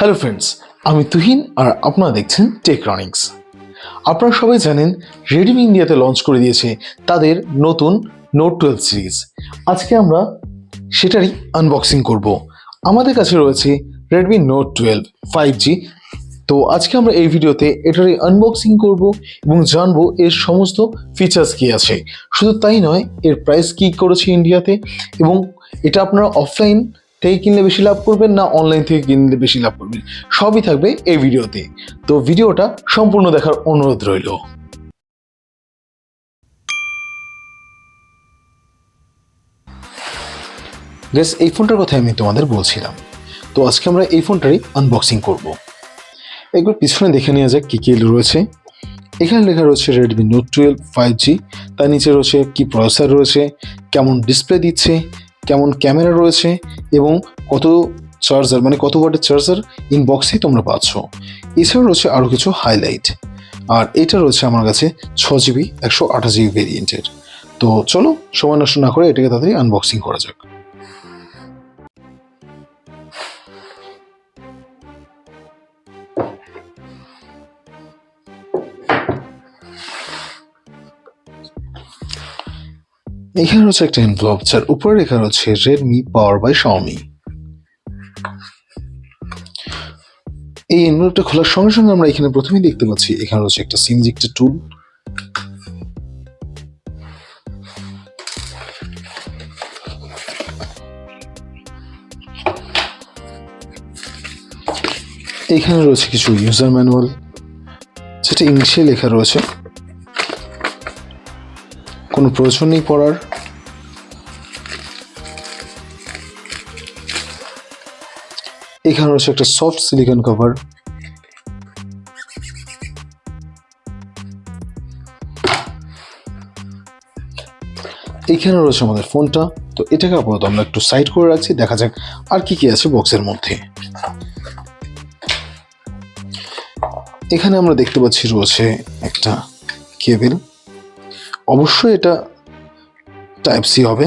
Hello friends, আমি তুহিন আর আপনারা দেখছেন টেক রনিক্স। আপনারা সবাই জানেন রেডমি ইন্ডিয়াতে লঞ্চ করে দিয়েছে তাদের নতুন নোট 12 সিরিজ। আজকে আমরা সেটারই আনবক্সিং করব। আমাদের কাছে রয়েছে রেডমি নোট 12 5G। তো আজকে আমরা এই ভিডিওতে এটারই আনবক্সিং করব এবং জানবো এর সমস্ত ফিচার্স কি আছে। শুধু তাই নয়, এর প্রাইস কি করেছে ইন্ডিয়াতে এবং এটা আপনারা অফলাইন থেকে কিনলে বেশি লাভ করবেন না অনলাইন থেকে কিনলে বেশি লাভ করবেন, সবই থাকবে এই ভিডিওতে। তো ভিডিওটা সম্পূর্ণ দেখার অনুরোধ রইল। গাইস, এই ফোনটার কথা আমি তোমাদের বলছিলাম। তো আজকে আমরা এই ফোনটারই আনবক্সিং করব। একবার পিছনে দেখে নেওয়া যাক কী কী রয়েছে। এখানে লেখা রয়েছে রেডমি নোট 12 5G, তার নিচে রয়েছে কি প্রসেসর রয়েছে, কেমন ডিসপ্লে দিচ্ছে, কেমন ক্যামেরা রয়েছে এবং কত চার্জার মানে কত ওয়াটের চার্জার ইনবক্সেই তোমরা পাচ্ছ। এছাড়াও রয়েছে আরও কিছু হাইলাইট। আর এটা রয়েছে আমার কাছে 6GB 128GB ভেরিয়েন্টের। তো চলো সময় নষ্ট না করে এটাকে তাড়াতাড়ি আনবক্সিং করা যাক। এখানে রয়েছে একটা এনভেলপ, যার উপরে লেখা রয়েছে রেডমি পাওয়ার বাই শাওমি। এই এনভেলপটা খোলার সঙ্গে সঙ্গে আমরা এখানে প্রথমেই দেখতে পাচ্ছি এখানে রয়েছে একটা সিম ইজেক্টর টুল। এখানে রয়েছে কিছু ইউজার ম্যানুয়াল, যেটা ইংলিশে লেখা রয়েছে, কোনো প্রয়োজন নেই পড়ার। এখানে রয়েছে একটা সফট সিলিকন কভার। এখানে রয়েছে আমাদের ফোনটা। তো এটাকে আপাতত আমরা একটু সাইড করে রাখছি, দেখা যাক আর কি কি আছে বক্সের মধ্যে। এখানে আমরা দেখতে পাচ্ছি রয়েছে একটা কেবল, অবশ্যই এটা টাইপ সি হবে।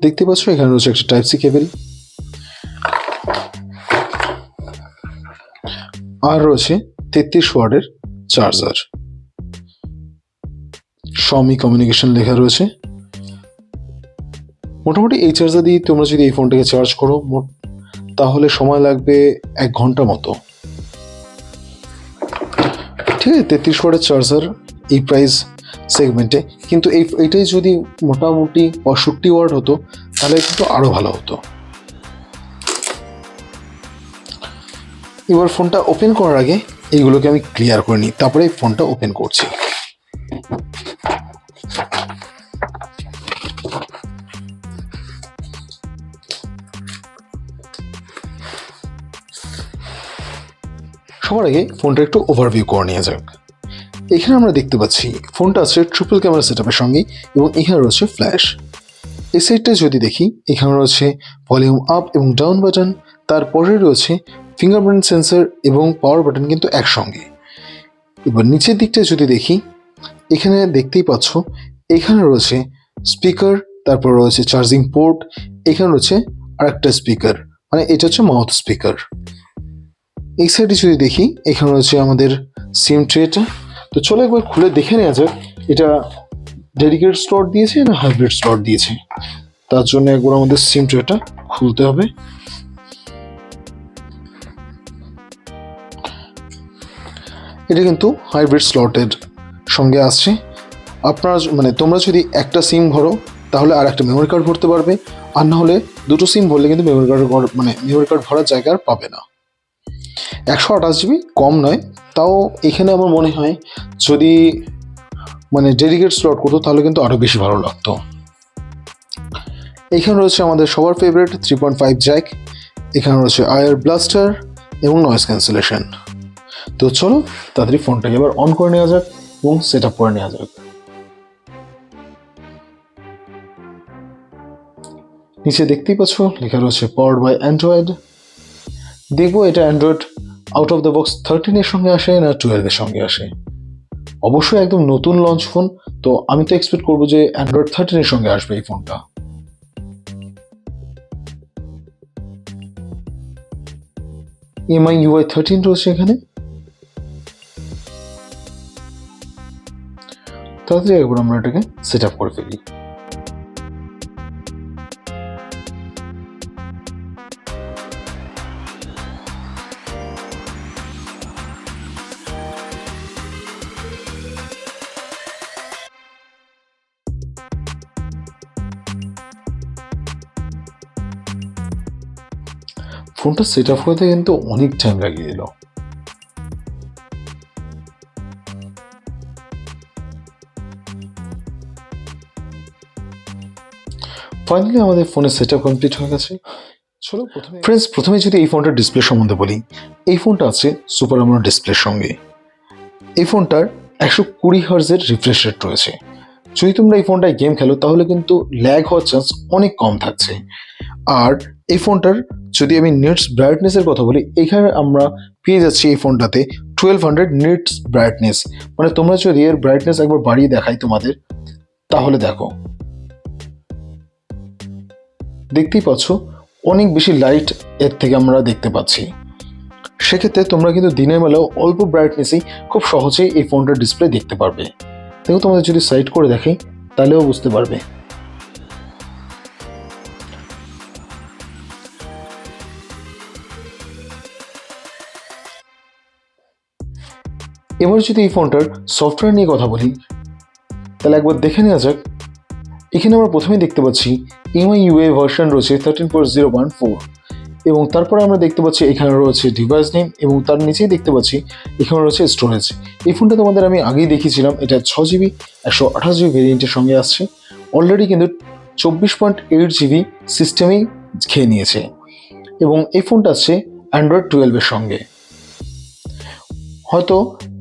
দেখতে পাচ্ছ এখানে রয়েছে একটা টাইপ সি কেবল, আর রয়েছে 33 ওয়াটের চার্জার। শাওমি কমিউনিকেশন লেখা রয়েছে। মোটামুটি এই চার্জার দিয়ে তোমরা যদি এই ফোনটাকে চার্জ করো তাহলে সময় লাগবে 1 ঘন্টা মতো। ঠিক আছে, 33 ওয়াটের চার্জার এই প্রাইস সেগমেন্টে, কিন্তু এইটাই যদি মোটামুটি 65 ওয়াট হতো তাহলে কিন্তু আরো ভালো হতো। এবার ফোনটা ওপেন করার আগে এইগুলোকে আমি ক্লিয়ার করে নিই, তারপরে ফোনটা ওপেন করছি। সবার আগে ফোনটা একটু ওভারভিউ করে নেওয়া যাক। এখানে আমরা দেখতে পাচ্ছি ফোনটা আছে ট্রিপল ক্যামেরা সেটআপের সঙ্গে এবং এখানে রয়েছে ফ্ল্যাশ। এই সাইডটা যদি দেখি, এখানে রয়েছে ভলিউম আপ এবং ডাউন বাটন, তারপরে রয়েছে ফিঙ্গারপ্রিন্ট সেন্সর এবং পাওয়ার বাটন কিন্তু একসঙ্গে। এবার নিচের দিকটা যদি দেখি, এখানে দেখতেই পাচ্ছ এখানে রয়েছে স্পিকার, তারপর রয়েছে চার্জিং পোর্ট, এখানে রয়েছে আরেকটা স্পিকার, মানে এটা হচ্ছে মাউথ স্পিকার। এই সাইডে যদি দেখি এখানে রয়েছে আমাদের সিম ট্রেটা। তো চলো একবার খুলে দেখে নেওয়া যাক এটা ডেডিকেটেড স্লট দিয়েছে না হাইব্রিড স্লট দিয়েছে। তার জন্য একবার আমাদের সিম ট্রেটা খুলতে হবে। এটা কিন্তু হাইব্রিড স্লটের সঙ্গে আসছে। আপনারা মানে তোমরা যদি একটা সিম ভরো তাহলে আর একটা মেমোরি কার্ড ভরতে পারবে, আর না হলে দুটো সিম ভরলে কিন্তু মেমোরি কার্ড ভরার জায়গা আর পাবে না। 128GB কম নয়, তাও এখানে আমার মনে হয় যদি মানে ডেডিকেট স্লট করতো তাহলে কিন্তু আরও বেশি ভালো লাগতো। এখানে রয়েছে আমাদের সবার ফেভারিট 3.5 জ্যাক, এখানে রয়েছে আয়ার ব্লাস্টার এবং নয়েজ ক্যান্সেলেশন। তো চলো তাড়াতাড়ি ফোনটাকে এবার অন করে নেওয়া যাক এবং সেট আপ করে নেওয়া যাক। নিচে দেখতেই পাচ্ছ লেখা রয়েছে পাওয়ার্ড বাই অ্যান্ড্রয়েড। দেখবো এটা Android out of the box 13 এর সঙ্গে আসে না 12 এর সঙ্গে আসে। অবশ্যই একদম নতুন লঞ্চ ফোন, তো আমি তো এক্সপেক্ট করবো যে অ্যান্ড্রয়েড 13 এর সঙ্গে আসবে এই ফোনটা। MI UI 13 রয়েছে এখানে। তাড়াতাড়ি একবার আমরা এটাকে সেট আপ করে ফেলি। ফোনটা সেট আপ হতে কিন্তু অনেক টাইম লাগিয়ে দিল। ফাইনালি আমাদের ফোনের সেট আপ কমপ্লিট হয়ে গেছে। চলো প্রথমে যদি এই ফোনটার ডিসপ্লে সম্বন্ধে বলি, এই ফোনটা আছে সুপার আমোলেড ডিসপ্লের সঙ্গে। এই ফোনটার 120 হার্জের রিফ্রেশ রেট রয়েছে। যদি তোমরা এই ফোনটায় গেম খেলো তাহলে কিন্তু ল্যাগ হওয়ার চান্স অনেক কম থাকছে। আর এই ফোনটার যদি আমি নিটস ব্রাইটনেসের কথা বলি, এখানে আমরা পেয়ে যাচ্ছি এই ফোনটাতে 1200 নিটস ব্রাইটনেস। মানে তোমরা যদি এর ব্রাইটনেস একবার বাড়িয়ে দেখাই তোমাদের, তাহলে দেখো, দেখতেই পাচ্ছ অনেক বেশি লাইট এর থেকে আমরা দেখতে পাচ্ছি। সেক্ষেত্রে তোমরা কিন্তু দিনের বেলাও অল্প ব্রাইটনেসেই খুব সহজেই এই ফোনটার ডিসপ্লে দেখতে পারবে। দেখো তোমাদের যদি সাইড করে দেখাই তাহলেও বুঝতে পারবে। এবার যদি এই ফোনটার সফটওয়্যার নিয়ে কথা বলি তাহলে একবার দেখে নেওয়া যাক। এখানে আমরা প্রথমেই দেখতে পাচ্ছি MI UI ভার্সন রয়েছে 13.0.4 এবং তারপরে আমরা দেখতে পাচ্ছি এখানে রয়েছে ডিভাইস নেম এবং তার নিচেই দেখতে পাচ্ছি এখানে রয়েছে স্টোরেজ। এই ফোনটা তোমাদের আমি আগেই দেখিয়েছিলাম, এটা 6GB 128GB ভেরিয়েন্টের সঙ্গে আসছে। অলরেডি কিন্তু 24.8GB সিস্টেমেই খেয়ে নিয়েছে এবং এই ফোনটা আছে অ্যান্ড্রয়েড 12-এর সঙ্গে। হয়তো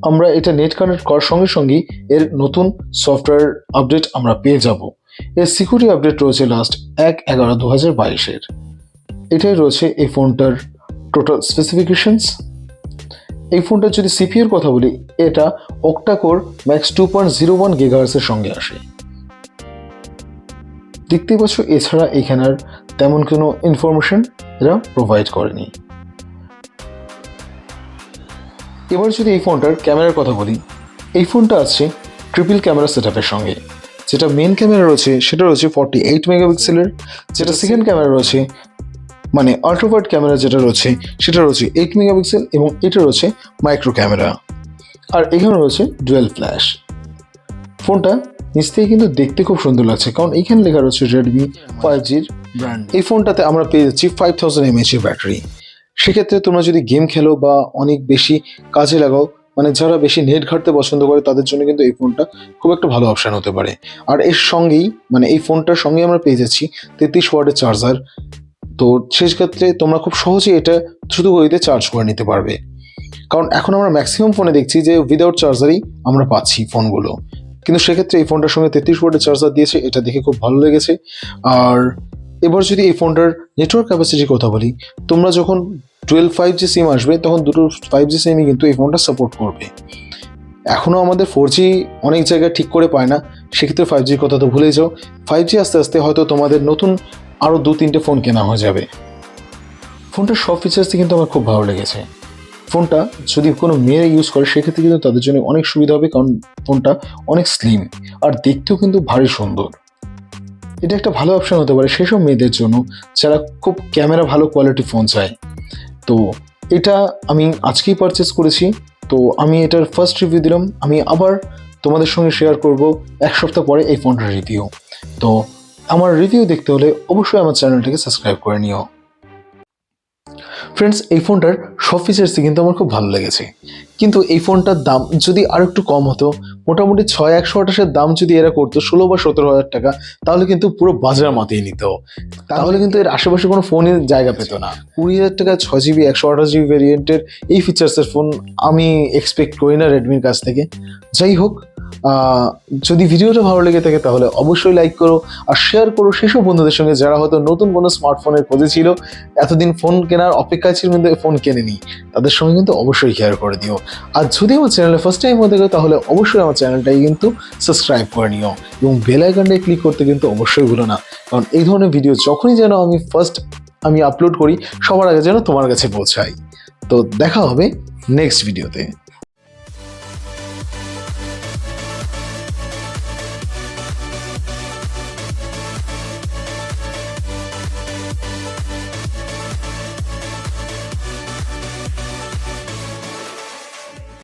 আমরা এটা নেট কানেক্ট করার সঙ্গে সঙ্গেই এর নতুন সফটওয়্যার আপডেট আমরা পেয়ে যাব। এর সিকিউরিটি আপডেট রয়েছে লাস্ট 1/11/2022-এর। এটাই রয়েছে এই ফোনটার টোটাল স্পেসিফিকেশনস। এই ফোনটার যদি সিপিইউর কথা বলি, এটা Octa Core Max 2.01 GHz-এর সঙ্গে আসে। দেখতেই পাচ্ছ, এছাড়া এখানে আর তেমন কোনো ইনফরমেশন এরা প্রোভাইড করেনি। এবার যদি এই ফোনটার ক্যামেরার কথা বলি, এই ফোনটা আছে ট্রিপল ক্যামেরা সেটআপের সঙ্গে। যেটা মেন ক্যামেরা রয়েছে সেটা রয়েছে 48 মেগাপিক্সেলের, যেটা সেকেন্ড ক্যামেরা রয়েছে মানে আল্ট্রাওয়াইড ক্যামেরা যেটা রয়েছে সেটা রয়েছে 8 মেগাপিক্সেল এবং এটা রয়েছে মাইক্রো ক্যামেরা। আর এখানে রয়েছে ডুয়েল ফ্ল্যাশ। ফোনটা নিচ থেকে কিন্তু দেখতে খুব সুন্দর লাগছে, কারণ এখানে লেখা রয়েছে Rrdmi 5G'র ব্র্যান্ড। এই ফোনটাতে আমরা পেয়ে যাচ্ছি 5000 mAh এর ব্যাটারি। সেক্ষেত্রে তোমরা যদি গেম খেলো বা অনেক বেশি কাজে লাগাও, মানে যারা বেশি নেট ঘাঁটতে পছন্দ করে তাদের জন্য কিন্তু এই ফোনটা খুব একটা ভালো অপশান হতে পারে। আর এর সঙ্গেই মানে এই ফোনটার সঙ্গে আমরা পেয়ে যাচ্ছি 33 ওয়াটের চার্জার। তো সেক্ষেত্রে তোমরা খুব সহজেই এটা দ্রুত গতিতে চার্জ করে নিতে পারবে, কারণ এখন আমরা ম্যাক্সিমাম ফোনে দেখছি যে উইদাউট চার্জারই আমরা পাচ্ছি ফোনগুলো, কিন্তু সেক্ষেত্রে এই ফোনটার সঙ্গে 33 ওয়াটের চার্জার দিয়েছে, এটা দেখে খুব ভালো লেগেছে। আর এবার যদি এই ফোনটার নেটওয়ার্ক ক্যাপাসিটির কথা বলি, তোমরা যখন 5G সিম আসবে তখন দুটো 5G সিমই কিন্তু এই ফোনটা সাপোর্ট করবে। এখনও আমাদের 4G অনেক জায়গায় ঠিক করে পায় না, সেক্ষেত্রে 5Gর কথা তো ভুলেই যাও। 5G আস্তে আস্তে হয়তো তোমাদের নতুন আরও 2-3টে ফোন কেনা হয়ে যাবে। ফোনটার সব ফিচার্সই কিন্তু আমার খুব ভালো লেগেছে। ফোনটা যদি কোনো মেয়ে ইউজ করে সেক্ষেত্রে কিন্তু তাদের জন্য অনেক সুবিধা হবে, কারণ ফোনটা অনেক স্লিম আর দেখতেও কিন্তু ভারী সুন্দর। এটা একটা ভালো অপশন হতে পারে সেসব মেয়েদের জন্য যারা খুব ক্যামেরা ভালো কোয়ালিটি ফোন চায়। তো এটা আমি আজকেই পারচেস করেছি, তো আমি এটার ফার্স্ট রিভিউ দিলাম। আমি আবার তোমাদের সঙ্গে শেয়ার করব 1 সপ্তাহ পরে এই ফোনটার রিভিউ। তো আমার রিভিউ দেখতে হলে অবশ্যই আমার চ্যানেলটাকে সাবস্ক্রাইব করে নিও। ফ্রেন্ডস, এই ফোনটার সব ফিচার্সই কিন্তু আমার খুব ভালো লেগেছে, কিন্তু এই ফোনটার দাম যদি আর একটু কম হতো, মোটামুটি 6128-এর দাম যদি এরা করতো 16 বা 17 হাজার টাকা, তাহলে কিন্তু পুরো বাজার মাতিয়ে নিত। তাহলে কিন্তু এর আশেপাশে কোনো ফোনের জায়গা পেত না। 20,000 টাকা 6GB 128GB ভেরিয়েন্টের এই ফিচার্সের ফোন আমি এক্সপেক্ট করি না রেডমির কাছ থেকে। যাই হোক, যদি ভিডিওটা ভালো লেগে থাকে তাহলে অবশ্যই লাইক করো আর শেয়ার করো সেসব বন্ধুদের সঙ্গে যারা হয়তো নতুন কোনো স্মার্টফোনের খোঁজে ছিল, এতদিন ফোন কেনার অপেক্ষায় ছিল কিন্তু ফোন কেনেনি, তাদের সঙ্গে কিন্তু অবশ্যই শেয়ার করে দিও। আর যদি আমার চ্যানেলে ফার্স্ট টাইম হতে গেলে তাহলে অবশ্যই আমার চ্যানেলটাই কিন্তু সাবস্ক্রাইব করে নিও এবং বেল আইকনটায় ক্লিক করতে কিন্তু অবশ্যই ভুলো না, কারণ এই ধরনের ভিডিও যখনই যেন আমি আপলোড করি সবার আগে যেন তোমার কাছে পৌঁছায়। তো দেখা হবে নেক্সট ভিডিওতে।